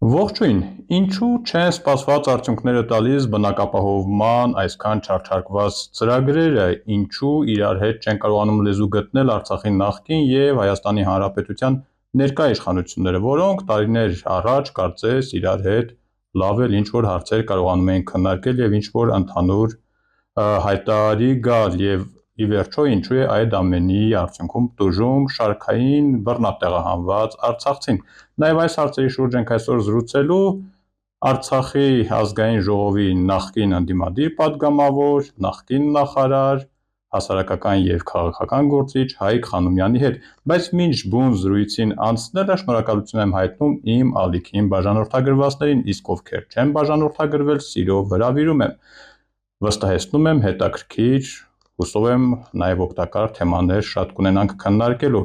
Ողջույն, ինչու չեն սպասված արդյունքները տալիս բնակապահովման այսքան չարչարված ծրագրերը, ինչու իրար հետ չեն կարողանում լեզու գտնել Արցախի նախկին և Հայաստանի Հանրապետության ներկա իշխանությունները, որոնք տարիներ առաջ կարծես իրար հետ լավ էլ ինչ-որ հարցեր կարողանում էին քննարկել և ինչ-որ ընդհանուր հայտարարի գալ և ի վերջո ինչու է այդ ամենի արդյունքում տուժում շարքային բռնատեղահանված արցախցին։ Նաև այս հարցերի շուրջ ենք այսօր զրուցելու Արցախի ազգային ժողովի նախկին ընդդիմադիր պատգամավոր, նախկին նախարար, հասարակական և քաղաքական գործիչ Հայկ Խանոմյանի հետ, բայց մինչ բուն զրույցին անցնելը շնորհակալություն եմ հայտնում իմ ալիքին բաժանորդագրվածներին, իսկ ովքեր չեն բաժանորդագրվել, սիրով հրավիրում եմ, վստահեցնում եմ հետաքրքիր, հուսով եմ նաև օգտակար թեմաներ շատ կունենանք քննարկելու։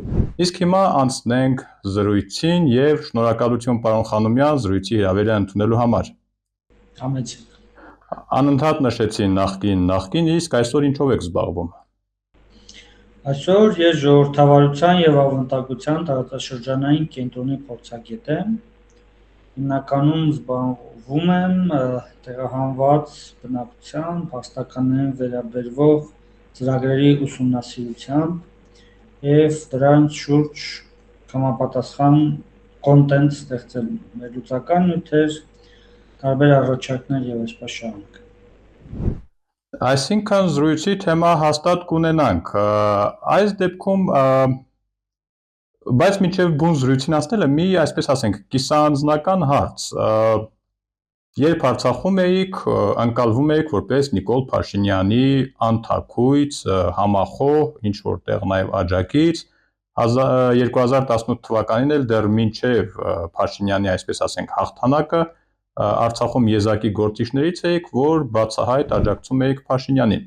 Իսկ հիմա անցնենք զրույցին և շնորհակալություն պարոն Խանոմյան զրույցի հրավերը ընդունելու համար։ Համեցեք։ Անընդհատ նշեցի նախկին, իսկ այսօր ինչով եք զբաղվում։ Այսօր ես ժողովրդավարության և ավանդակության տարածաշրջանային կենտրոնի փորձագետ եմ։ Հիմնականում զբաղվում եմ տեղահանված բնակչության փաստականներին վերաբերվող ծրագրերի ուսումնասիրությամբ և դրանց շուրջ համապատասխան կոնտենտ ստեղծելու, վերլուծական նյութեր, տարբեր առաջարկներ և այսպես շարունակ։ Այսինքն զրույցի թեմա հաստատ կունենանք, այս դեպքում, բայց մինչև բուն զրույցին անցնելը մի այսպես ասենք կիսաանձնական հարց, երբ Արցախում էիք, ընկալվում էիք որպես Նիկոլ Փաշինյանի անթաքույց, համախոհ, ինչ-որտեղ նաև աջակից, 2018 թվականին էլ դեռ մինչև Փաշինյանի այսպես ասենք հաղթանակը Արցախում եզակի գործիչներից էիք, որ բացահայտ աջակցում էիք Փաշինյանին։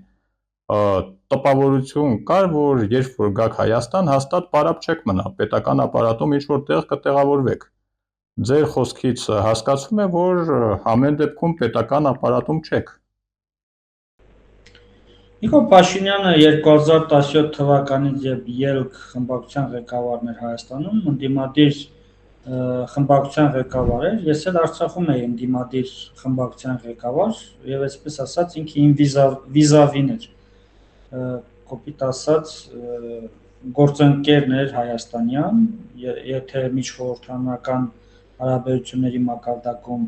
Տպավորություն կար, որ երբ որ գաք Հայաստան, հաստատ պարապ չեք մնա, պետական ապարատում ինչ-որ տեղ կտեղավորվեք։ Ձեր խոսքից հասկացվում է, որ ամեն դեպքում պետական ապարատում չեք։ Նիկոլ Փաշինյանը 2017 թվականից երբ ԵԼՔ խմբակցության ղեկավարն էր Հայաստանում, ընդդիմադիր խմբակցության ղեկավար էր, ես էլ Արցախում էի ընդդիմադիր խմբակցության ղեկավար և այսպես ասած ինքը իմ վիզավին էր, կոպիտ ասած գործընկերն էր հայաստանյան, եթե միջխորհրդարանական հարաբերությունների մակարդակում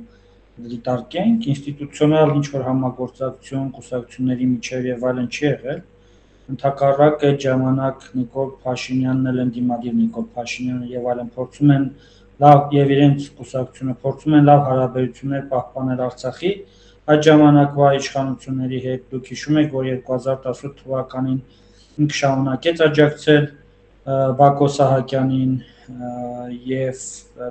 դիտարկենք, ինստիտուցիոնալ ինչ-որ համագործակցություն կուսակցությունների միջև և այլն չի եղել, ընդհակառակ այդ ժամանակ Նիկոլ Փաշինյանն էլ ընդդիմադիր Նիկոլ Փաշինյանը և այլն փորձում են լավ և իրենց կուսակցությունը փորձում են լավ հարաբերություններ պահպանել Արցախի այդ ժամանակվա իշխանությունների հետ, դուք հիշում եք, որ 2018 թվականին ինքը շարունակեց աջակցել Բակո Սահակյանին և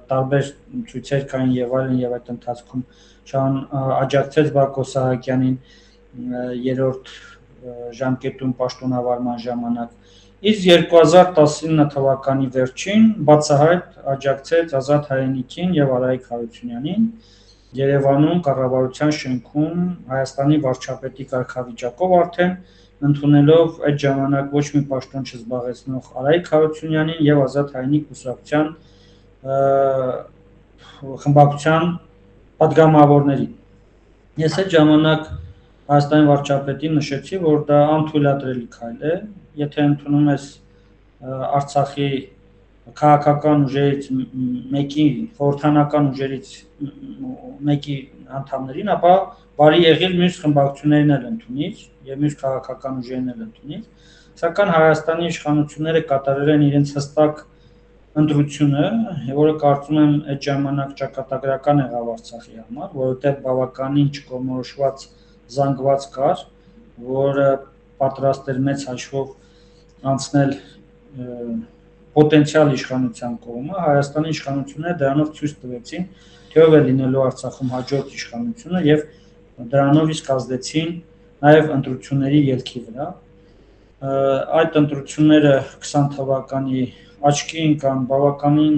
տարբեր ցույցեր կային և այլն և այդ ընթացքում աջակցեց Բակո Սահակյանին երրորդ ժամկետում պաշտոնավարման ժամանակ, իսկ 2019 թվականի վերջին բացահայտ աջակցեց Ազատ Հայրենիքին և Արայիկ Հարությունյանին Երևանում կառավարության շենքում Հայաստանի վարչապետի կարգավիճակով արդեն ընդունելով այդ ժամանակ ոչ մի պաշտոն չզբաղեցնող Արայիկ Հարությունյանին և Ազատ Հայրենիք կուսակցության խմբակցության պատգամավորներին։ Ես այդ ժամանակ Հայաստանի վարչապետին նշեցի, որ դա անթույլատրելի քայլ է, եթե ընդունում ես Արցախի քաղաքական ուժերից մեկի, խորհրդարանական ուժերից մեկի անդամներին, ապա բարի եղիր մյուս խմբակցություններին էլ ընդունիր և մյուս քաղաքական ուժերին էլ ընդունիր, սակայն Հայաստանի իշխանությունները կատարել են իրենց հստակ ընտրությունը, որը կարծում եմ այդ ժամանակ ճակատագրական եղավ Արցախի համար, որովհետև բավականին չկողմնորոշված զանգված կար, որը պատրաստ էր մեծ հաշվով անցնել պոտենցիալ իշխանության կողմը, Հայաստանի իշխանությունները դրանով ցույց տվեցին, թե ով է լինելու Արցախում հաջորդ իշխանությունը և դրանով իսկ ազդեցին նաև ընտրությունների ելքի վրա։ Այդ ընտրությունները 20 թվականի աչքի ընկան բավականին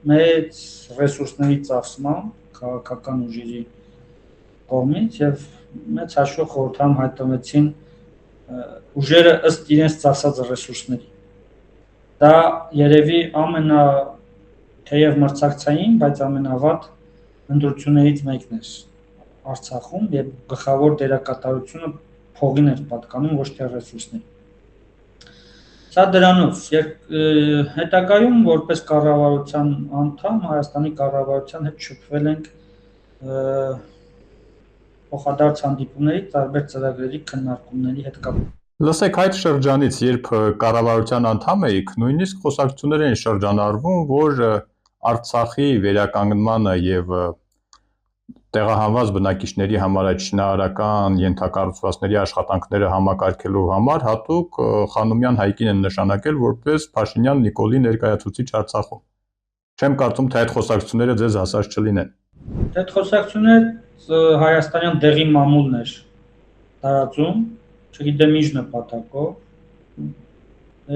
մեծ ռեսուրսների ծախսմամբ քաղաքական ուժերի կողմից և մեծ հաշվով խորհրդարանում հայտնվեցին ուժերը ըստ իրենց ծախսած ռեսուրսների։ Դա երևի թեև մրցակցային, բայց ամենավատ ընտրություններից մեկն էր Արցախում եւ գլխավոր դերակատարությունը փողին էր պատկանում, ոչ թե ռեսուրսներին։ Սա դրանով հետագայում որպես կառավարության անդամ Հայաստանի կառավարության հետ շփվել ենք փոխադարձ հանդիպումների, տարբեր ծրագրերի քննարկումների հետ կապված։ Լսեք, այդ շրջանից, երբ կառավարության անդամ էիք, նույնիսկ խոսակցություններ էին շրջանառվում, որ Արցախի վերականգնմանը եւ տեղահանված բնակիչների համար այդ շինարարական ենթակառուցվածքների աշխատանքները համակարգելու համար հատուկ Խանոմյան Հայկին են նշանակել որպես Փաշինյան Նիկոլի ներկայացուցիչ Արցախում։ Չեմ կարծում, թե այդ խոսակցությունները ձեզ հասած չլինեն։ Այդ խոսակցությունները հայաստանյան դեղի մամուլն էր տարածում, չգիտեմ ինչ նպատակով,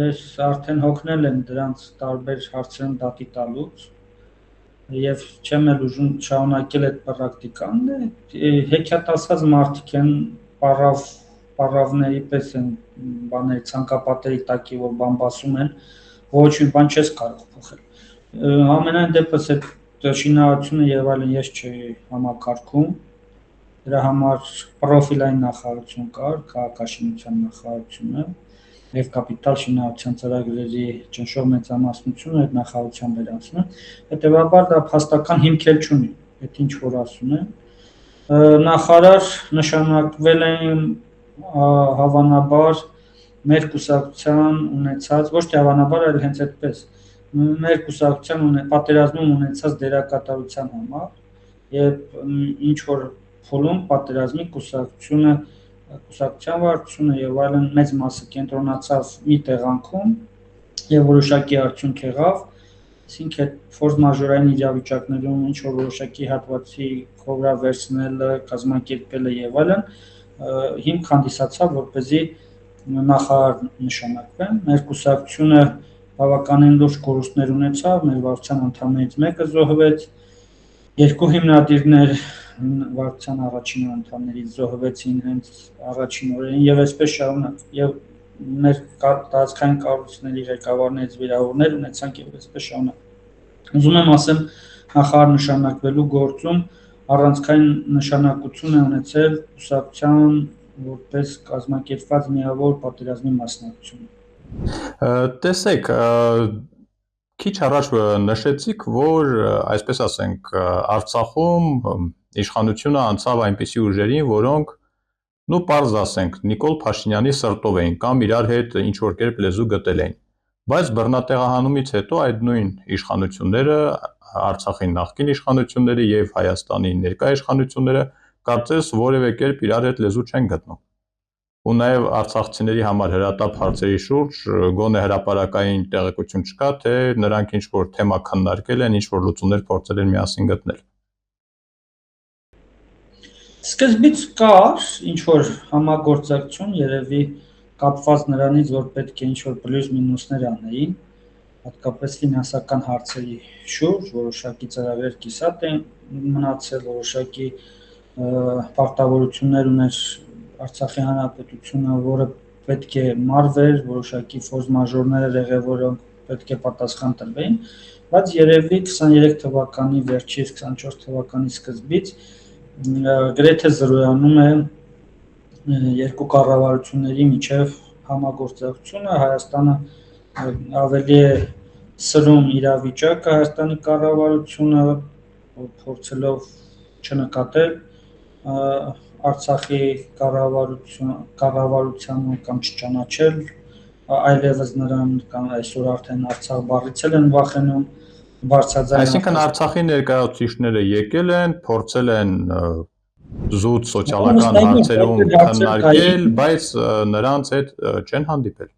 ես արդեն հոգնել եմ դրանց տարբեր հարցերում դատի տալուց եւ չեմ էլ ուզում շարունակել այդ պրակտիկան, հեքիաթ մարդիկ են, պարավների պես են բաների ցանկապատերի տակի, որ բամբասում են, ոչ մի բան չես կարող փոխել։ Ամենայն դեպս այդ շինարարությունը եւ այլն ես չէի համակարգում, դրա համար պրոֆիլային նախարարություն կար, քաղաքաշինության նախարարությունը եւ կապիտալ շինարարության ծրագրերի ճնշող մեծամասնությունը այդ նախարարության վերածվում է, հետեւաբար դա փաստական հիմք էլ չունի, այդ ինչ որ ասում են։ Նախարար նշանակվել են հավանաբար մեր կուսակցության ունեցած, ոչ թե հավանաբար, այլ հենց այդպես, մեր կուսակցության պատերազմում ունեցած դերակատարության համար եւ ինչ որ փուլում պատերազմի կուսակցության վարչությունը եւ այլն մեծ մասը կենտրոնացավ մի տեղանքում եւ որոշակի արդյունք եղավ, այսինքն այդ ֆորս մաժորային իրավիճակներում ինչ որ որոշակի հատվածի կողրա վերցնելը, կազմակերպելը եւ այլն հիմք հանդիսացավ, որպեսզի նախարար նշանակվեն։ Մեր կուսակցությունը բավականին լուրջ կորուստներ ունեցավ, մեր վարչության անդամներից մեկը զոհվեց, երկու հիմնադիրներ վարչության առաջին անդամներից զոհվեցին հենց առաջին օրերին եւ այսպես շարունակ եւ մեր տարածքային կառույցների ղեկավարներից վիրավորներ ունեցանք եւ այսպես շարունակ։ Ուզում եմ ասեմ, նախարար նշանակվելու գործում առանցքային նշանակություն է ունեցել կուսակցության որպես կազմակերպված միավոր պատերազմի մասնակցությունը։ Տեսեք, քիչ առաջ նշեցիք, որ այսպես ասենք, Արցախում իշխանությունը անցավ այնպիսի ուժերին, որոնք պարզ ասենք, Նիկոլ Փաշինյանի սրտով էին կամ իրար հետ ինչ որ կերպ լեզու գտել էին։ Բայց բռնատեղահանումից հետո այդ նույն իշխանությունները, Արցախի նախկին իշխանությունները եւ Հայաստանի ներկա իշխանությունները կարծես որևէ կերպ իրար հետ լեզու չեն գտնում։ Ու նաեւ արցախցիների համար հրատապ հարցերի շուրջ գոնե հրապարակային տեղեկություն չկա, թե նրանք ինչ որ թեմա քննարկել են, ինչ որ լուծումներ փորձել են միասին գտնել։ Սկզբից կար ինչ որ համագործակցություն, երևի կապված նրանից, որ պետք է ինչ որ պլյուս մինուսներ անեին, հատկապես ֆինանսական հարցերի շուրջ, որոշակի ծրագրեր կիսատ են մնացել, որոշակի պարտավորություններ ուներ Արցախի հանրապետությունը, որը պետք է մարվեր, որոշակի ֆորս մաժորներ եղել, որոնք պետք է պատասխան տրվեին, բայց երևի 23 թվականի վերջից, 24 թվականի սկզբից գրեթե զրոյանում է երկու կառավարությունների միջև համագործակցությունը, Հայաստանը ավելի է սրում իրավիճակը Հայաստանի կառավարությունը, փորձելով չնկատել Արցախի կառավարությանը կամ չճանաչել այլևս նրան կամ այսօր արդեն Արցախ բառից են վախենում բարձրաձայն։ Այսինքն Արցախի ներկայացուցիչները եկել են, փորձել են զուտ սոցիալական հարցերում քննարկել, բայց նրանց հետ չեն հանդիպել։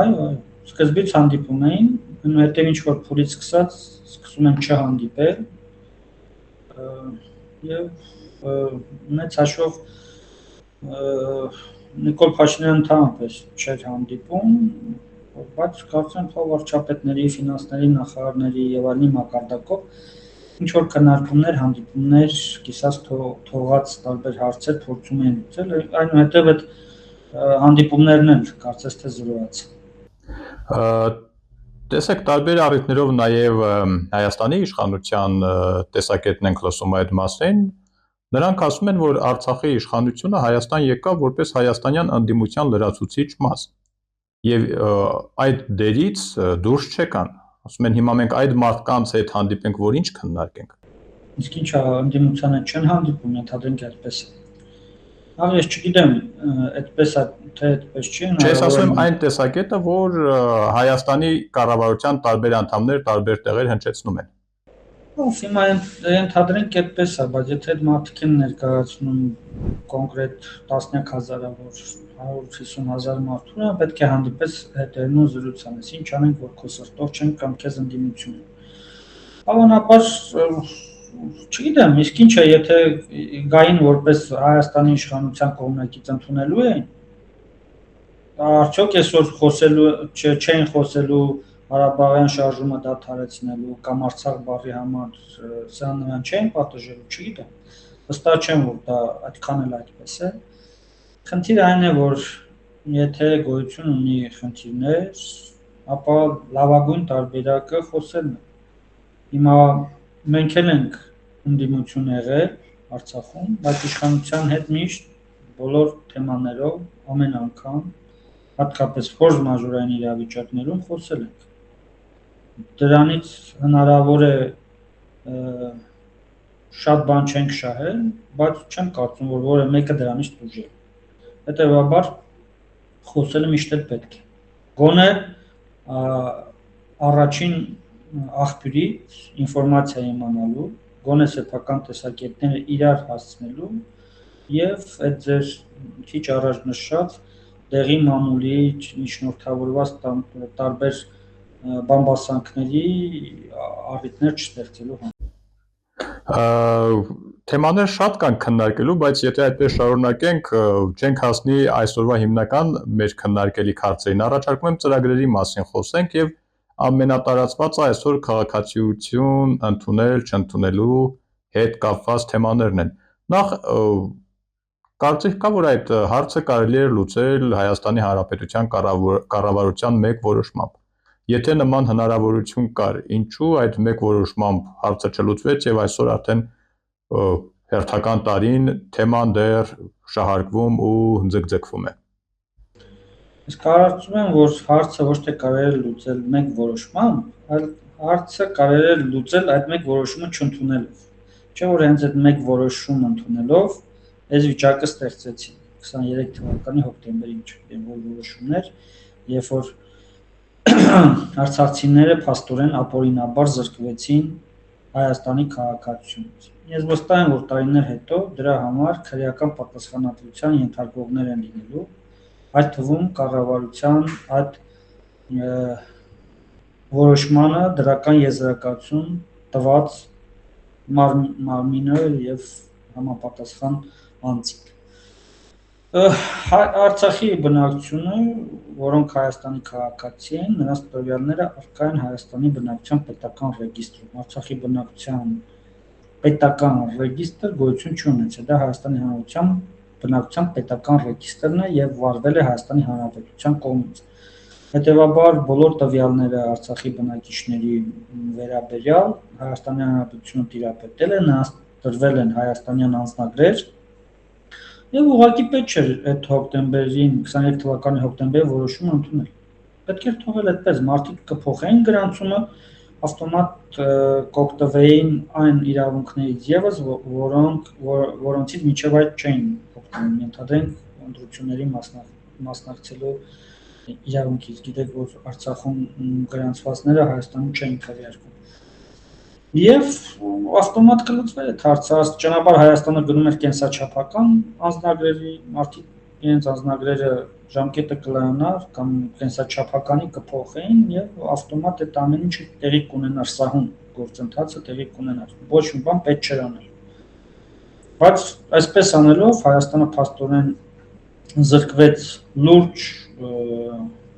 Այո, սկզբից հանդիպում էին, հետո ինչ որ փորից սկսում են չհանդիպել եւ մեծ հաշվով Նիկոլ Փաշինյանը ընդհանրապես չէր հանդիպում, բայց կարծեմ թե վարչապետների, ֆինանսների նախարարների եւ այլնի մակարդակով ինչ որ քննարկումներ, հանդիպումներ, կիսած թողած տարբեր հարցեր փորձում են լուծել, այնուհետև այդ հանդիպումներն էլ կարծես թե զրոյացան։ Տեսեք, տարբեր առիթներով նաև Հայաստանի իշխանության տեսակետն ենք լսում այդ մասին։ Նրանք ասում են, որ Արցախի իշխանությունը Հայաստան եկավ որպես հայաստանյան ընդդիմության լրացուցիչ մաս։ Եվ այդ դերից դուրս չեկան։ Ասում են, հիմա մենք այդ մարդկանց հետ հանդիպենք, որ ինչ քննարկենք։ Իսկ ինչա ընդդիմությանը չեն հանդիպում, ենթադրենք այդպես է։ Ես չգիտեմ, այդպես է, թե այդպես չի, Չէ, ես ասում եմ այն տեսակետը, որ Հայաստանի կառավարության տարբեր անդամներ տարբեր տեղեր հնչեցնում են։ Հիմա ենթադրենք այդպես է, բայց եթե այդ մարդիկ են ներկայացնում կոնկրետ տասնյակ հազարավոր 150,000 մարդու, պետք է հանդիպես հետևում զրույց անես, ինչ անենք, որ քո սրտով չեն կամ քեզ ընդդիմություն են։ Հավանաբար չգիտեմ, իսկ ինչ է, եթե գային որպես Հայաստանի իշխանության կողմնակից ընդունելու էին, արդյոք այսօր խոսելու չէին խոսելու Ղարաբաղյան շարժումը դադարեցնելու կամ Արցախ բառի համար սա նրան չէին պատժելու, չգիտեմ։ Վստահ չեմ, որ դա այդքան էլ այդպես է։ Խնդիրը այն է, որ եթե գոյություն ունի խնդիրներ, ապա լավագույն տարբերակը խոսելն է։ Հիմա մենք էլ ենք ընդդիմություն եղել Արցախում, բայց իշխանության հետ միշտ բոլոր թեմաներով ամեն անգամ, հատկապես ֆորս մաժորային իրավիճակներում խոսել ենք։ Դրանից հնարավոր է շատ բան չենք շահել, բայց չեմ կարծում, որ որևէ մեկը դրանից տուժել։ Հետևաբար խոսելը միշտ էլ պետք է։ Գոնե առաջին աղբյուրից ինֆորմացիա իմանալու, գոնե սեփական տեսակետները իրար հասցնելու եւ այդ ձեր քիչ առաջ նշած դեղի մամուլի միջնորդավորված տարբեր բամբասանքների առիթներ չստեղծելու համար։ Թեմաներ շատ կան քննարկելու, բայց եթե այդպես շարունակենք, չենք հասնի այսօրվա հիմնական մեր քննարկելիք հարցերին։ Առաջարկում եմ ծրագրերի մասին խոսենք եւ ամենատարածվածը այսօր քաղաքացիություն ընդունել, չընդունելու հետ կապված թեմաներն են։ Նախ կարծիք կա, որ այդ հարցը կարելի է լուծել Հայաստանի Հանրապետության կառավարության մեկ որոշմամբ։ Եթե նման հնարավորություն կար, ինչու այդ մեկ որոշմամբ հարցը չլուծվեց եւ այսօր արդեն հերթական տարին թեման դեռ շահարկվում ու ձգձգվում է։ Ես կարծում եմ, որ հարցը ոչ թե կարելի է լուծել մեկ որոշմամբ, այլ հարցը կարելի է լուծել այդ մեկ որոշումը չընդունելով։ Չէ՞ որ հենց այդ մեկ որոշում ընդունելով այս վիճակը ստեղծեցին 23 թվականի հոկտեմբերին, չգիտեմ որ որոշումներ, երբ որ արցախցիները փաստորեն ապօրինաբար զրկվեցին Հայաստանի քաղաքացիությունից։ Ես վստահ եմ, որ տարիներ հետո դրա համար քրեական պատասխանատվության ենթարկվողներ են լինելու, այդ թվում կառավարության այդ որոշմանը դրական եզրակացություն տված մարմինը եւ համապատասխան անձինք։ Արցախի բնակչությունը, որոնք Հայաստանի քաղաքացի են, նրանց տվյալները առկա են Հայաստանի բնակչության պետական ռեգիստրում։ Արցախի բնակչության պետական ռեգիստր գոյություն չունեցել, դա Հայաստանի Հանրապետության բնակչության պետական ռեգիստրն է եւ վարվել է Հայաստանի Հանրապետության կողմից։ Հետևաբար բոլոր տվյալները Արցախի բնակիչների վերաբերյալ Հայաստանի Հանրապետությունը տիրապետել է, նրանց տրվել են հայաստանյան անձնագրեր եւ ուղղակի պետք չէր այդ հոկտեմբերին 23 թվականի հոկտեմբերի որոշումը ընդունել։ Պետք էր թողել այդպես, մարդիկ կփոխեին գրանցումը, ավտոմատ կօգտվեին այն իրավունքներից եւս, որոնցից մինչեւ այդ չէին օգտվում, ենթադրենք ընտրությունների մասնակցելու իրավունքից։ Գիտեք, որ Արցախում գրանցվածները Հայաստանում չէին քվեարկում։ Եվ ավտոմատ կլուծվել այդ հարցը, ճանապարհ Հայաստանը գնում էր կենսաչափական անձնագրերի, մարդիկ իրենց անձնագրերը ժամկետը կլանար կամ կենսաչափականի կփոխեին եւ ավտոմատ այդ ամեն ինչը տեղի կունենար, սահուն գործընթացը տեղի կունենար։ Ոչ մի բան պետք չէր անել։ Բայց այսպես անելով Հայաստանը փաստորեն զրկվեց լուրջ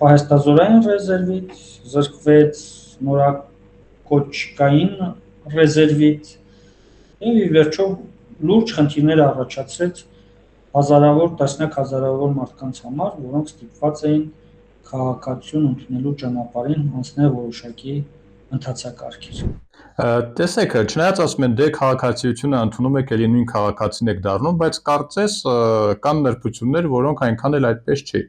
պահեստազորային ռեզերվից, զրկվեց նորակոչկային ռեզերվից եւ ի վերջո լուրջ խնդիրներ առաջացրեց հազարավոր, տասնյակ հազարավոր մարդկանց համար, որոնք ստիպված էին քաղաքացիություն ընդունելու ճանապարհին անցնել որոշակի ընթացակարգեր։ Տեսեք, չնայած ասում են դե քաղաքացիությունը ընդունում եք, ելի նույն քաղաքացին եք դառնում, բայց կարծես կան նրբություններ, որոնք այնքան էլ այդպես չի։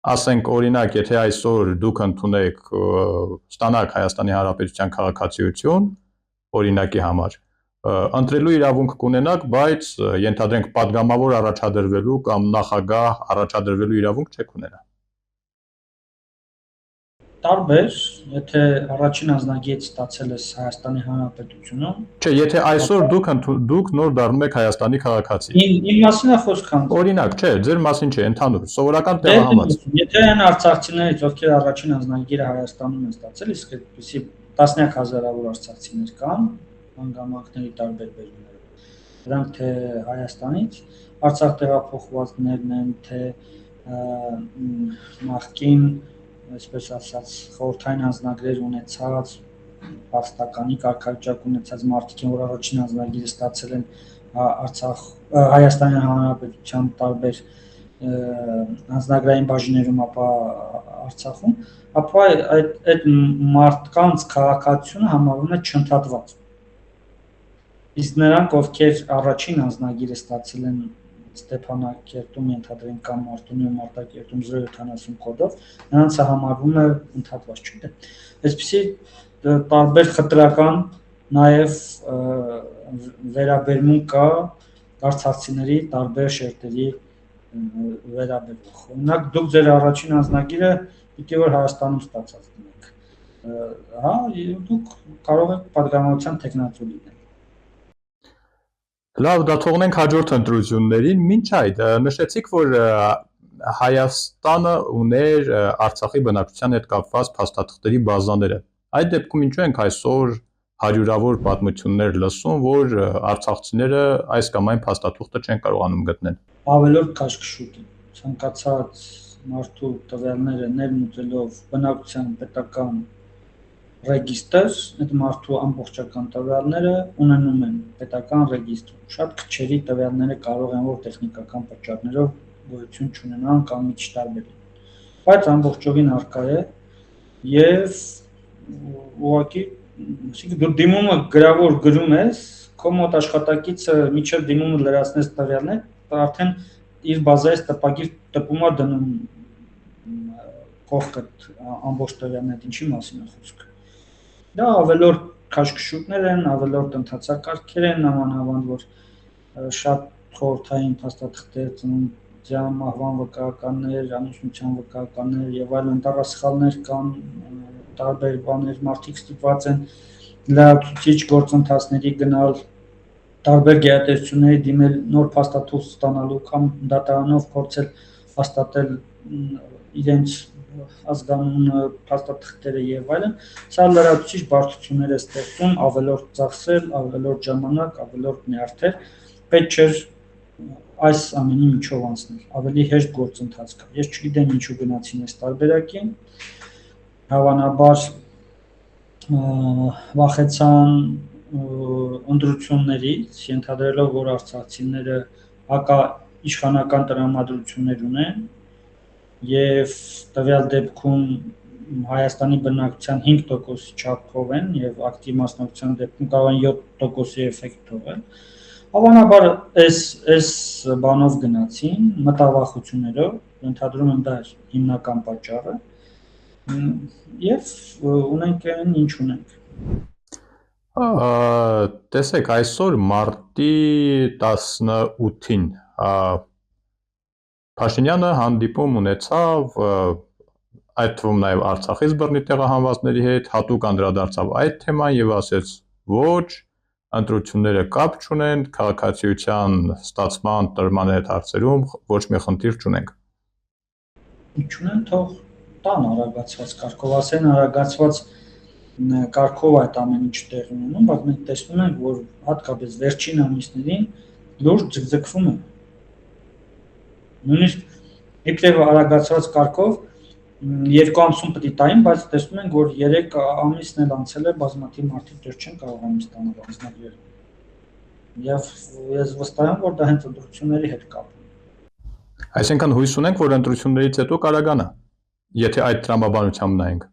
Ասենք օրինակ, եթե այսօր դուք ընդունեք ստանաք Հայաստանի Հանրապետության քաղաքացիություն, օրինակի համար, ընտրելու իրավունք կունենաք, բայց ենթադրենք падգամավոր առաջադրվելու կամ նախագահ առաջադրվելու իրավունք չեք ունենա։ Տարբեր, եթե առաջին անձնագիր ստացել ես Հայաստանի Հանրապետությունում, Չէ, եթե այսօր դուք նոր դառնում եք Հայաստանի քաղաքացի։ Իմ մասին է խոսքը։ Օրինակ, չէ, ձեր մասին չէ, ընդհանուր, սովորական տեղահանված։ Եթե այն արցախցիներից, ովքեր առաջին անձնագիրը Հայաստանում են ստացել, իսկ այդպիսի տասնյակ հազարավոր արցախցիներ կան, հանգամանքների տարբեր բերումներով, դրանք թե Հայաստանից Արցախ տեղափոխվածներն են, թե նախկին, այսպես ասած, խորհրդային անձնագրեր ունեցած, փաստականի կարգավիճակ ունեցած մարդիկ են, որ առաջին անձնագիրը ստացել են Հայաստանի Հանրապետության տարբեր անձնագրային բաժիններում, ապա Արցախում, ապա այդ մարդկանց քաղաքացիությունը համարվում է չընդհատված։ Իսկ նրանք, ովքեր առաջին անձնագիրը ստացել են Ստեփանակերտում, ենթադրենք, կամ Մարտունիում, Մարտակերտում 070 կոդով, նրանց համարվում է ընդհատված, չէ՞։ Այսպիսի տարբեր խտրական նաև վերաբերմունք կա արցախցիների տարբեր շերտերի վերաբերող։ Օրինակ, դուք ձեր առաջին անձնագիրը պիտի որ Հայաստանում ստացած լինեք, հա, դուք կարող եք падգամավորության թեկնածու լինել։ Լավ, դա թողնենք հաջորդ ընտրություններին, մինչ այդ նշեցիք, որ Հայաստանը ուներ Արցախի բնակչության հետ կապված փաստաթղթերի բազաները։ Այդ դեպքում ինչու ենք այսօր հարյուրավոր պատմություններ լսում, որ արցախցիները այս կամ այն փաստաթուղթը չեն կարողանում գտնել։ Ավելորդ քաշքշուկ է։ Ցանկացած մարդու տվյալները ներմուծելով բնակության պետական ռեգիստր, այդ մարդու ամբողջական տվյալները ունենում են պետական ռեգիստրում։ Շատ քչերի տվյալները կարող են որ տեխնիկական պատճառներով գոյություն չունենան կամ մի չտարբեր լինեն։ Բայց ամբողջովին առկա է եւ ուղղակի, այսինքն դու դիմումը գրավոր գրում ես, քո մոտ աշխատակիցը միջև դիմումը լրացնես տվյալներ, արդեն իր բազայից տպագիր տպում է դնում կողքը ամբողջ տվյալները, ինչի մասին է խոսքը։ Դա ավելորդ քաշքշուկներ են, ավելորդ ընթացակարգեր են, նամանավանդ որ շատ խորհրդային փաստաթղթեր, ծննդյան մահվան վկայականներ, ամուսնության վկայականներ եւ այլ ընտարասխալներ կան, տարբեր բաներ, մարդիկ ստիպված են լրացուցիչ գործընթացների գնալ, տարբեր գերատեսչությունների դիմել նոր փաստաթուղթ ստանալու կամ դատարանով փորձել հաստատել իրենց ազգանունը, փաստաթղթերը եւ այլն, սա լրացուցիչ բարդություններ է ստեղծում, ավելորդ ծախսել, ավելորդ ժամանակ, ավելորդ նյարդեր, պետք չէ այս ամենի միջով անցնել, ավելի հեշտ գործընթաց կա։ Ես չգիտեմ ինչու գնացին այս տարբերակին, հավանաբար վախեցան ընտրություններից, ենթադրելով, որ արցախցիները հակաիշխանական տրամադրություններ ունեն եւ տվյալ դեպքում Հայաստանի բնակչության 5%-ի չափով են եւ ակտիվ մասնակցության դեպքում կարող են 7%-ի էֆեկտ թողել։ Հավանաբար այս բանով գնացին մտավախություններով, ընդհանրում եմ դա հիմնական պատճառը եւ ունենք այն ինչ ունենք։ Տեսեք, այսօր մարտի 18-ին Փաշինյանը հանդիպում ունեցավ այդ թվում նաև Արցախից բռնի տեղահանվածների հետ, հատուկ անդրադարձավ այդ թեման եւ ասեց, ոչ, ընտրությունները կապ չունեն, քաղաքացիության ստացման տրման հետ հարցերում ոչ մի խնդիր չունենք։ Չունեն, թող տան արագացված կարգով, ասեն արագացված կարգով այդ ամեն ինչ տեղի ունենում, բայց մենք տեսնում ենք, որ հատկապես վերջին ամիսներին լուրջ ձգձգվում է։ Նույնիսկ իբրև արագացված կարգով 2 ամսում պետք է տային, բայց տեսնում ենք, որ 3 ամիսն էլ անցել է, բազմաթիվ մարդիկ դեռ չեն կարողանում ստանալ անձնագրեր։ Եվ ես վստահ եմ, որ դա հենց ընտրությունների հետ կապ ունի։ Այսինքն հույս ունենք, որ ընտրություններից հետո կարողանա։ Եթե այդ տրամաբանությամբ նայենք։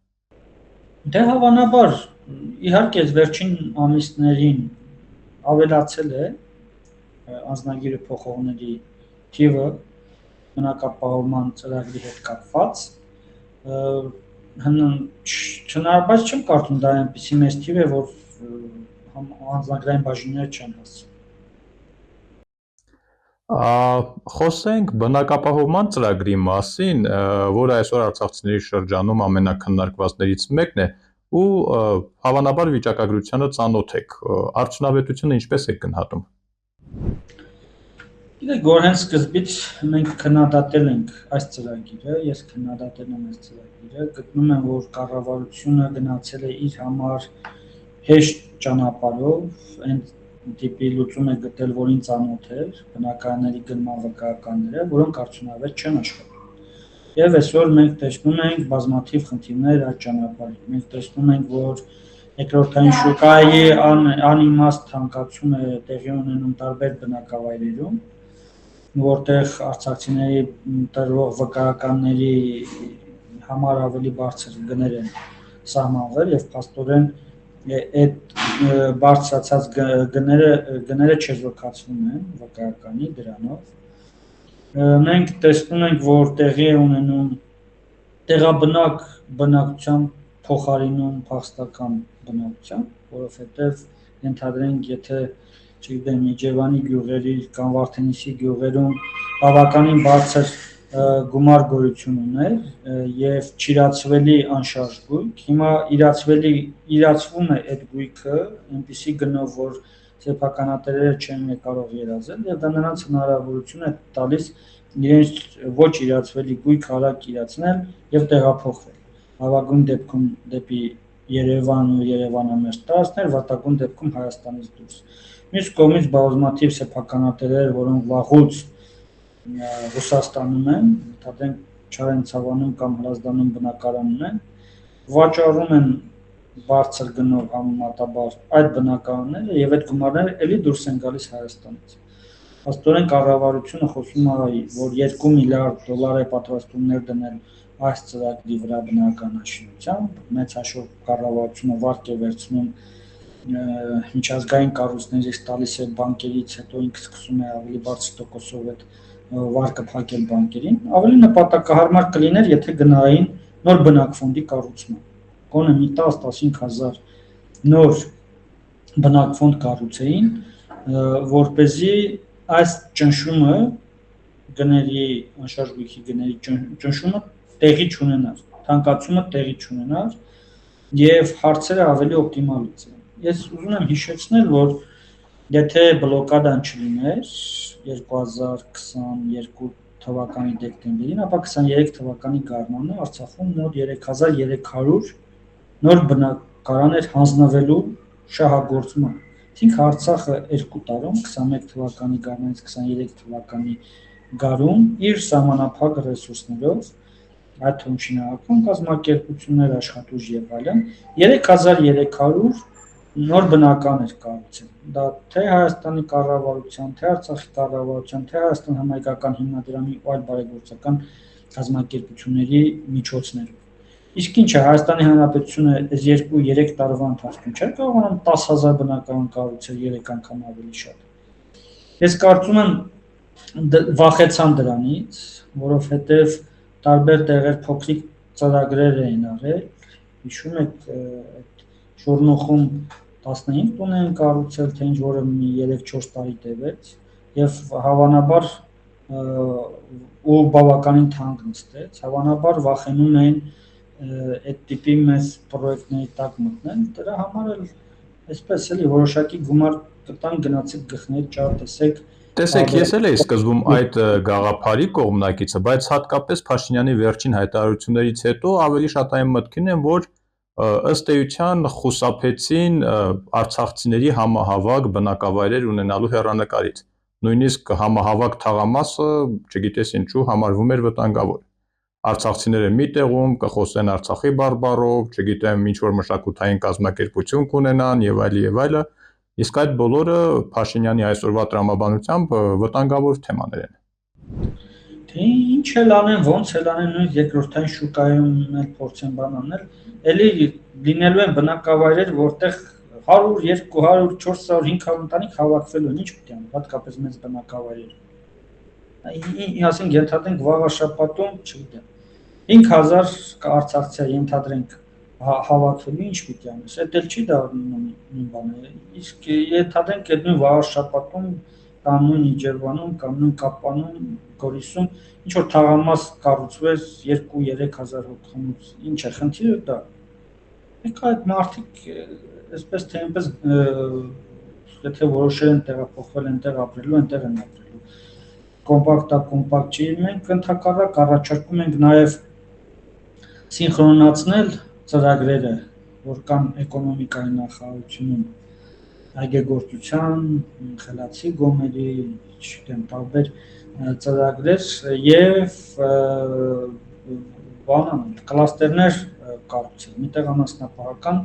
Դե հավանաբար, իհարկե, վերջին ամիսներին ավելացել է անձնագիրը փոխողների թիվը բնակապահովման ծրագրի հետ կապված, չնայած չեմ կարծում դա այնպիսի մեծ թիվ է, որ անձնագրային բաժինները չեն հասցնում։ Խոսենք բնակապահովման ծրագրի մասին, որը այսօր արցախցիների շրջանում ամենակննարկվածներից մեկն է, ու հավանաբար վիճակագրությանը ծանոթ եք։ Արդյունավետությունը ինչպես եք գնահատում։ Գիտեք, որ հենց սկզբից մենք քննադատել ենք այս ծրագիրը, ես քննադատել եմ այս ծրագիրը, գտնում եմ, որ կառավարությունը գնացել է իր համար հեշտ ճանապարհով, այն տիպի լուծում է գտել, որին ծանոթ էր, բնակարանների գնման վկայականները, որոնք արդյունավետ չեն աշխատում։ Եվ այսօր մենք տեսնում ենք բազմաթիվ խնդիրներ այդ ճանապարհին։ Մենք տեսնում ենք, որ երկրորդային շուկայի անիմաստ թանկացում է տեղի ունենում տարբեր բնակավայրերում, որտեղ արցախցիների տրվող վկայականների համար ավելի բարձր գներ են սահմանվել եւ փաստորեն այդ բարձրացած գները չեզոքացվում են վկայականի դրանով։ Մենք տեսնում ենք, որ տեղի է ունենում տեղաբնակ բնակության փոխարինում փախստական բնակության, որովհետեւ ենթադրենք, եթե չգիտեմ, Իջևանի գյուղերի կամ Վարդենիսի գյուղերում բավականին բարձր գումար գոյություն ուներ եւ չիրացվելի անշարժ գույք, հիմա իրացվում է այդ գույքը այնպիսի գնով, որ սեփականատերերը չեն կարող երազել եւ դա նրանց հնարավորություն է տալիս իրենց ոչ իրացվելի գույք արագ իրացնել եւ տեղափոխվել։ Լավագույն դեպքում դեպի Երևան ու Երևանամերձ տարածքներ, վատագույն դեպքում Հայաստանից դուրս։ Մյուս կողմից բազմաթիվ սեփականատերեր, որոնք վաղուց Ռուսաստանում են, ընդհանրենք Չարենցավանում կամ Հրազդանում բնակարան ունեն, վաճառում են բարձր գնով համեմատաբար այդ բնակարանները եւ այդ գումարները էլի դուրս են գալիս Հայաստանից։ Աստորեն կառավարությունը խոսում է, որ 2 միլիարդ դոլար է պատրաստում ներդնել այս ծրագրի վրա բնականաշինությամբ, մեծ հաշվով կառավարությունը վարկ է վերցնում միջազգային կառույցներից տալիս է բանկերից, հետո ինքը սկսում է ավելի բարձր տոկոսով այդ վարկը փակել բանկերին, ավելի նպատակահարմար կլիներ, եթե գնային նոր բնակֆոնդի կառուցման։ Գոնե մի 10-15 հազար նոր բնակֆոնդ կառուցեին, որպեսզի այս ճնշումը գների անշարժ գույքի գների ճնշումը տեղի չունենար, թանկացումը տեղի չունենար եւ հարցերը ավելի օպտիմալ լուծեն։ Ես ուզում եմ հիշեցնել, որ եթե բլոկադան չլիներ 2022 թվականի դեկտեմբերին, ապա 23 թվականի գարնանը Արցախում մոտ 3300 նոր բնակարան էր հանձնվելու շահագործման։ Այսինքն Արցախը 2 տարում 21 թվականի գարնանից 23 թվականի գարում իր սահմանափակ ռեսուրսներով, այդ թվում շինարարական կազմակերպություններ, աշխատուժ եւ այլն, 3300 նոր բնակարան էր կառուցել։ Դա թե Հայաստանի կառավարության, թե Արցախի կառավարության, թե Հայաստան համայնքական հիմնադրամի ու այլ բարեգործական կազմակերպությունների միջոցներով։ Իսկ ինչ է, Հայաստանի Հանրապետությունը այս 2-3 տարվա ընթացքում չէր կարողանում 10,000 բնակարան կառուցել 3 անգամ ավելի շատ։ Ես կարծում եմ վախեցան դրանից, որովհետև տարբեր տեղեր փոքրիկ ծրագրեր էին արել, հիշում եք այդ Շորնոխում 15 տուն են կառուցել, թե ինչ որը մի 3-4 տարի տևեց եւ հավանաբար ու բավականին թանկ նստեց, հավանաբար վախենում էին այդ տիպի մեծ պրոյեկտների տակ մտնել, դրա համար էլ այսպես էլի որոշակի գումար կտան, գնացեք գխներ, ճար տեսեք։ Տեսեք, ես էլ էի սկզբում այդ գաղափարի կողմնակիցը, բայց հատկապես Փաշինյանի վերջին հայտարարություններից հետո ավելի շատ այն մտքին եմ, որ ըստ էության խուսափեցին արցախցիների համահավաք բնակավայրեր ունենալու հեռանկարից։ Նույնիսկ համահավաք թաղամասը, չգիտես ինչու, համարվում էր վտանգավոր։ Արցախցիները մի տեղում կխոսեն Արցախի բարբառով, չգիտեմ, ինչ որ մշակութային կազմակերպություն կունենան եւ այլը, իսկ այդ բոլորը Փաշինյանի այսօրվա տրամաբանությամբ վտանգավոր թեմաներ են։ Ինչ էլ անեն, ոնց էլ անեն, նույնիսկ երկրորդային շուկայում էլ փորձեն բան անել, էլի լինելու են բնակավայրեր, որտեղ 100, 200, 400, 500 ընտանիք հավաքվելու են, ինչ պետք է անի, հատկապես մեծ բնակավայրեր։ Ասենք ենթադրենք վաղ շաբաթում, չգիտեմ, 5000 արցախցի ենթադրենք հավաքվելու, ինչ պետք է անես, այդ էլ չի դառնում նույն բանը, իսկ ենթադրենք այդ նույն վաղ շաբաթում կամ նույն Իջևանում, կամ նույն Կապանում, Գորիսում ինչ որ թաղամաս կառուցվեց 2-3 հազար հոգանոց, ինչ է խնդիրը դա։ Եկա այդ մարդիկ այսպես թե այնպես եթե որոշել են տեղափոխվել այնտեղ ապրելու, այնտեղ են ապրելու։ Կոմպակտ չի, մենք ընդհակառակ առաջարկում ենք նաև սինխրոնացնել ծրագրերը, որ կան էկոնոմիկայի նախարարությունում, այգեգործության, խելացի գոմերի, չգիտեմ, տարբեր ծրագրեր եւ կլաստերներ կառուցել, միտեղ անասնապահական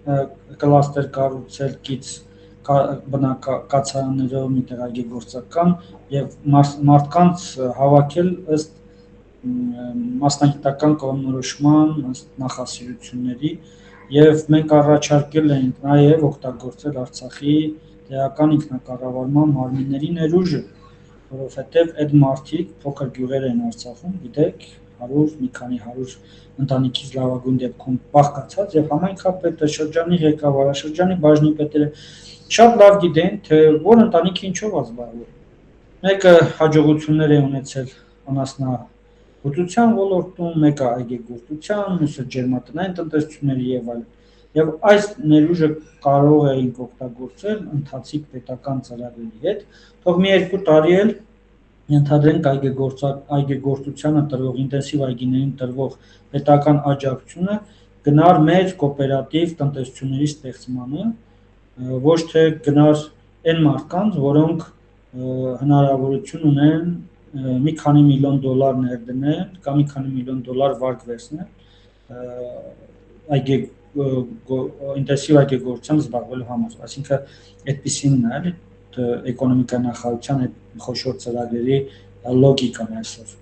կլաստեր կառուցել կից բնակացարաններով, միտեղ այգեգործական եւ մարդկանց հավաքել ըստ մասնագիտական կողմնորոշման, ըստ նախասիրությունների եւ մենք առաջարկել ենք նաեւ օգտագործել Արցախի տեղական ինքնակառավարման մարմինների ներուժը, որովհետեւ այդ մարդիկ փոքր գյուղեր են Արցախում, գիտեք, 100, մի քանի 100 ընտանիքից լավագույն դեպքում բաղկացած եւ համայնքապետը, շրջանի ղեկավարը, շրջանի բաժնի պետերը շատ լավ գիտեն, թե որ ընտանիքը ինչով է զբաղվում։ Մեկը հաջողություններ է ունեցել անասնաբուծության ոլորտում, մեկը այգեգործության, մյուսը ջերմատնային տնտեսությունների եւ այլն։ Եվ այս ներուժը կարող էինք օգտագործել ընթացիկ պետական ծրագրերի հետ, թող մի 2 տարի էլ ենթադրենք այգեգործությանը տրվող ինտենսիվ այգիներին տրվող պետական աջակցությունը գնար մեր կոոպերատիվ տնտեսությունների ստեղծմանը, ոչ թե գնար այն մարդկանց, որոնք հնարավորություն ունեն մի քանի միլիոն դոլար ներդնել կամ մի քանի միլիոն դոլար վարկ վերցնել ինտենսիվ այգեգործությամբ զբաղվելու համար, այսինքն այդպիսինն է, էկոնոմիկայի նախարարության այդ խոշոր ծրագրերի լոգիկան այսօր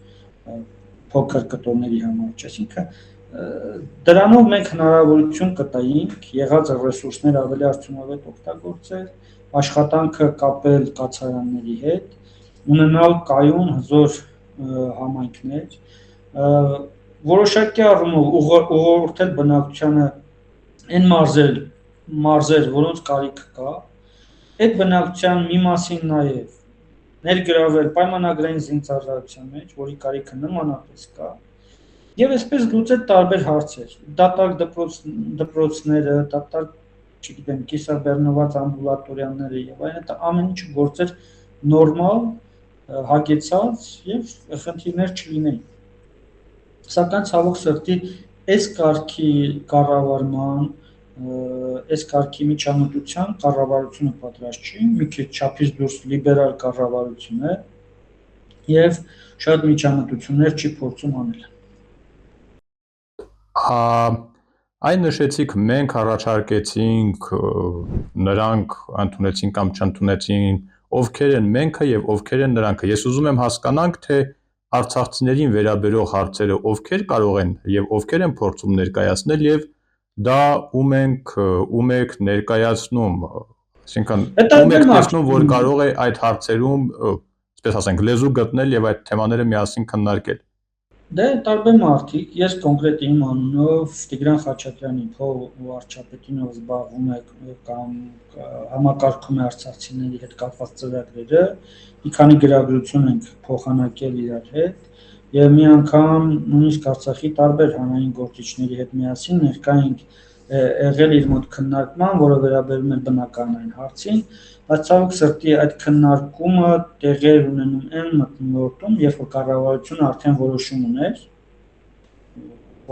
փոքր կտորների համար, այսինքն դրանով մենք հնարավորություն կտայինք եղած ռեսուրսներ ավելի արդյունավետ օգտագործել, աշխատանքը կապել կացարանների հետ, ունենալ կայուն հզոր համայնքներ, որոշակի առումով ուղղորդել բնակչությանը այն մարզեր, որոնց կարիքը կա, այդ բնակչության մի մասին նաև ներգրավել պայմանագրային զինծառայության մեջ, որի կարիքը նմանապես կա, եւ այսպես լուծել տարբեր հարցեր, դատարկ դպրոցները, դատարկ, չգիտեմ, կիսաբեռնված ամբուլատորիաները եւ այլն, դա ամեն ինչը գործեր նորմալ, հագեցած եւ խնդիրներ չլինեին։ Սակայն ցավոք սրտի այս կարգի կառավարման, այս կարգի միջամտության կառավարությունը պատրաստ չի, մի քիչ չափից դուրս լիբերալ կառավարություն է եւ շատ միջամտություններ չի փորձում անել։ Այն նշեցիք, մենք առաջարկեցինք, նրանք ընդունեցին կամ չընդունեցին, ովքեր են մենք եւ ովքեր են նրանք։ Ես ուզում եմ հասկանանք, թե արցախցիներին վերաբերող հարցերը ովքեր կարող են եւ ովքեր են փորձում ներկայացնել եւ դա ում եք ներկայացնում, այսինքն ում եք տեսնում, որ կարող է այդ հարցերում, այսպես ասենք, լեզու գտնել եւ այդ թեմաները միասին քննարկել։ Դե տարբեր մարդիկ, ես կոնկրետ իմ անունով Տիգրան Խաչատրյանի փող ու վարչապետինով զբաղվում է կամ համակարգում է արցախցիների հետ կապված ծրագրերը, մի քանի գրագրություն ենք փոխանակել իրար հետ եւ մի անգամ նույնիսկ Արցախի տարբեր հանրային գործիչների հետ միասին ներկա ենք եղել իր մոտ քննարկման, որը վերաբերում է բնականային հարցին, բայց ցավոք սրտի այդ քննարկումը տեղի էր ունենում այն մթնոլորտում, երբ որ կառավարությունը արդեն որոշում ուներ,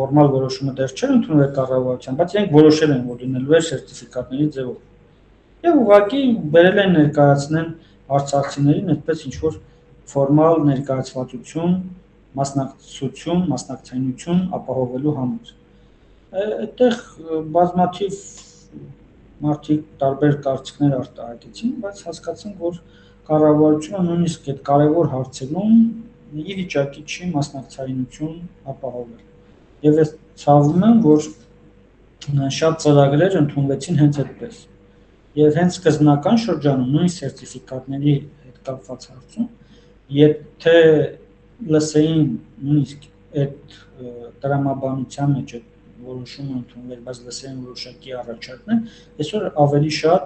ֆորմալ որոշումը դեռ չէր ընդունվել կառավարության, բայց իրենք որոշել են, որ լինելու է սերտիֆիկատների ձևով։ Եվ ուղղակի բերել են ներկայացնեն արցախցիներին այդպես ինչ որ ֆորմալ ներկայացվածություն, մասնակցայնություն ապահովելու համար։ Այդտեղ բազմաթիվ մարդիկ տարբեր կարծիքներ արտահայտեցին, բայց հասկացանք, որ կառավարությունը նույնիսկ այդ կարևոր հարցերում ի վիճակի չի մասնակցայնություն ապահովել։ Եվ ես ցավում եմ, որ շատ ծրագրեր ընդունվեցին հենց այդպես։ Եվ հենց սկզբնական շրջանում նույն սերտիֆիկատների հետ կապված հարցում, եթե լսեին նույնիսկ այդ տրամաբանության մեջ այդ որոշումը ընդունվել, բայց լսեին որոշակի առաջարկներ, այսօր ավելի շատ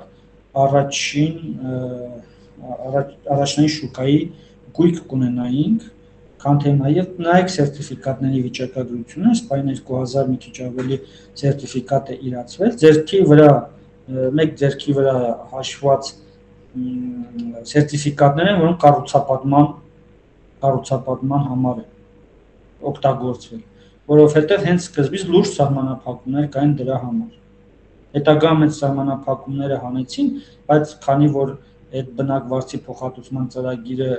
առաջնային շուկայի գույք կունենայինք, քան թե նաև նայեք սերտիֆիկատների վիճակագրությունը, սպայն 2000 մի քիչ ավելի սերտիֆիկատ է իրացվել, մեկ ձեռքի վրա հաշված սերտիֆիկատներ են, որոնք կառուցապատման համար են օգտագործվել, որովհետև հենց սկզբից լուրջ սահմանափակումներ կային դրա համար։ Հետագայում այդ սահմանափակումները հանեցին, բայց քանի որ այդ բնակվարձի փոխհատուցման ծրագիրը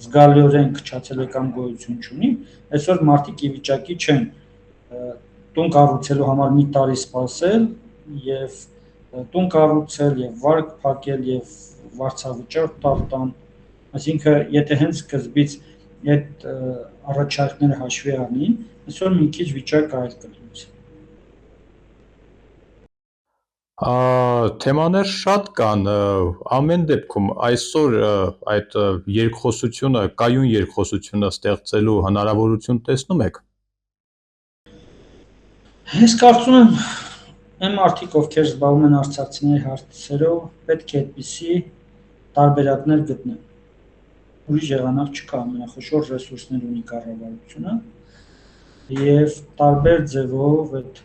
զգալիորեն քչացել է կամ գոյություն չունի, այսօր մարդիկ ի վիճակի չեն տուն կառուցելու համար մի տարի սպասել եւ տուն կառուցել եւ վարկ փակել եւ վարձավճար տալ տան, այսինքն եթե հենց սկզբից այդ առաջարկները հաշվի առնին, այսօր մի քիչ վիճակը այլ կլինի։ Թեմաներ շատ կան, ամեն դեպքում այսօր այդ երկխոսությունը, կայուն երկխոսությունը ստեղծելու հնարավորություն տեսնում եք։ Ես կարծում եմ, այն մարդիկ, ովքեր զբաղվում են արցախցիների հարցերով, պետք է այդպիսի տարբերակներ գտնեն։ Ուրիշ եղանակ չկա, ամենախոշոր ռեսուրսներ ունի կառավարությունը եւ տարբեր ձևով այդ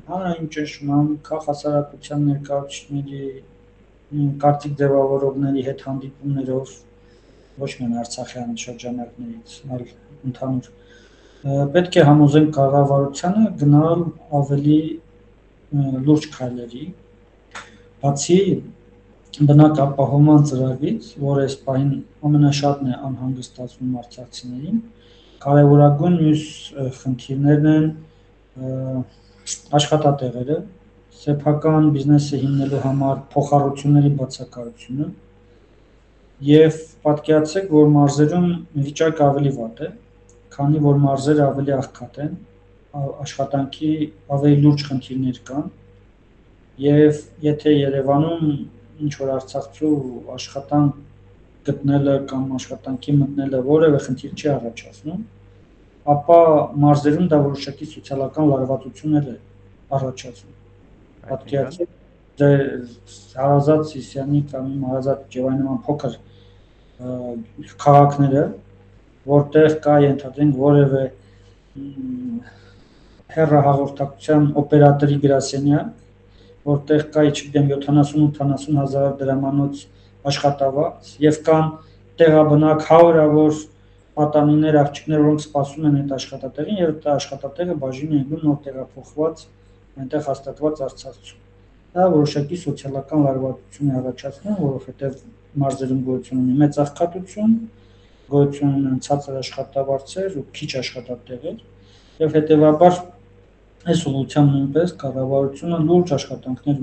հանրային ճնշման, քաղաքասարակության ներկայացուցիչների, կարծիք ձևավորողների հետ հանդիպումներով, ոչ միայն արցախյան շրջանակներից, այլ ընդհանուր պետք է համոզենք կառավարությանը գնալ ավելի լուրջ քայլերի, բացի բնակապահովման ծրագրից, որը այս պահին ամենաշատն է անհանգստացնում արցախցիներին, կարևորագույն մյուս խնդիրներն են աշխատատեղերը, սեփական բիզնեսը հիմնելու համար փոխառությունների բացակայությունը եւ պատկերացրեք, որ մարզերում վիճակը ավելի վատ է, քանի որ մարզերը ավելի աղքատ են, աշխատանքի ավելի լուրջ խնդիրներ կան եւ եթե Երևանում ինչ որ արցախցու աշխատանք գտնելը կամ աշխատանքի մտնելը որևէ խնդիր չի առաջացնում, ապա մարզերում դա որոշակի սոցիալական լարվածություններ է առաջացնում։ Պատկերացրեք Հարազատ Սիսիանի կամ Հարազատ Ջևանի նման փոքր քաղաքները, որտեղ կա ենթադրենք որևէ հեռահաղորդակցության օպերատորի գրասենյակ, որտեղ կա, չգիտեմ, 70-80 հազար դրամանոց աշխատավարձ եւ կան տեղաբնակ հարյուրավոր պատանիներ, աղջիկներ, որոնք սպասում են այդ աշխատատեղին եւ այդ աշխատատեղը բաժին է ընկնում նոր տեղափոխված այնտեղ հաստատված արցախցու։ Դա որոշակի սոցիալական լարվածություն է առաջացնում, որովհետեւ մարզերում գոյություն ունի մեծ աղքատություն, գոյություն ունեն ցածր աշխատավարձեր ու քիչ աշխատատեղեր եւ հետեւաբար այս ուղղությամբ նույնպես կառավարությունը լուրջ աշխատանքներ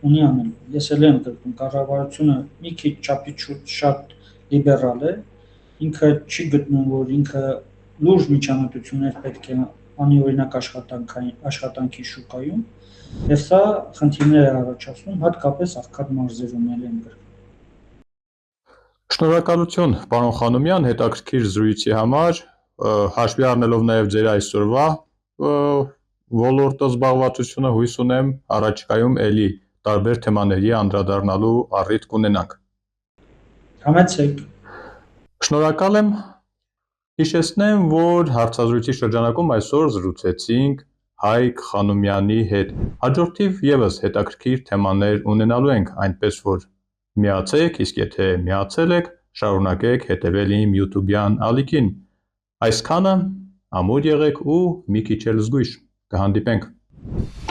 ունի անելու։ Ես էլ եմ գրում, կառավարությունը մի քիչ չափից շատ լիբերալ է, ինքը չի գտնում, որ ինքը լուրջ միջամտություններ պետք է անի օրինակ աշխատանքի շուկայում, եւ սա խնդիրներ է առաջացնում, հատկապես աղքատ մարզերում էլ եմ գրում։ Շնորհակալություն, պարոն Խանոմյան, հետաքրքիր զրույցի համար, հաշվի առնելով նաև ձեր այսօրվա ոլորտը զբաղվածությունը, հույս ունեմ առաջիկայում էլի տարբեր թեմաների անդրադառնալու առիթ կունենանք։ Համեցեք։ Շնորհակալ եմ։ Հիշեցնեմ, որ հարցազրույցի շրջանակում այսօր զրուցեցինք Հայկ Խանոմյանի հետ։ Հաջորդիվ եւս հետաքրքիր թեմաներ ունենալու ենք, այնպես որ միացեք, իսկ եթե միացել եք, շարունակեք հետևել իմ YouTube-յան ալիքին։ Այսքանը ամուր եղեք ու մի քիչ էլ զգույշ։ Կհանդիպենք։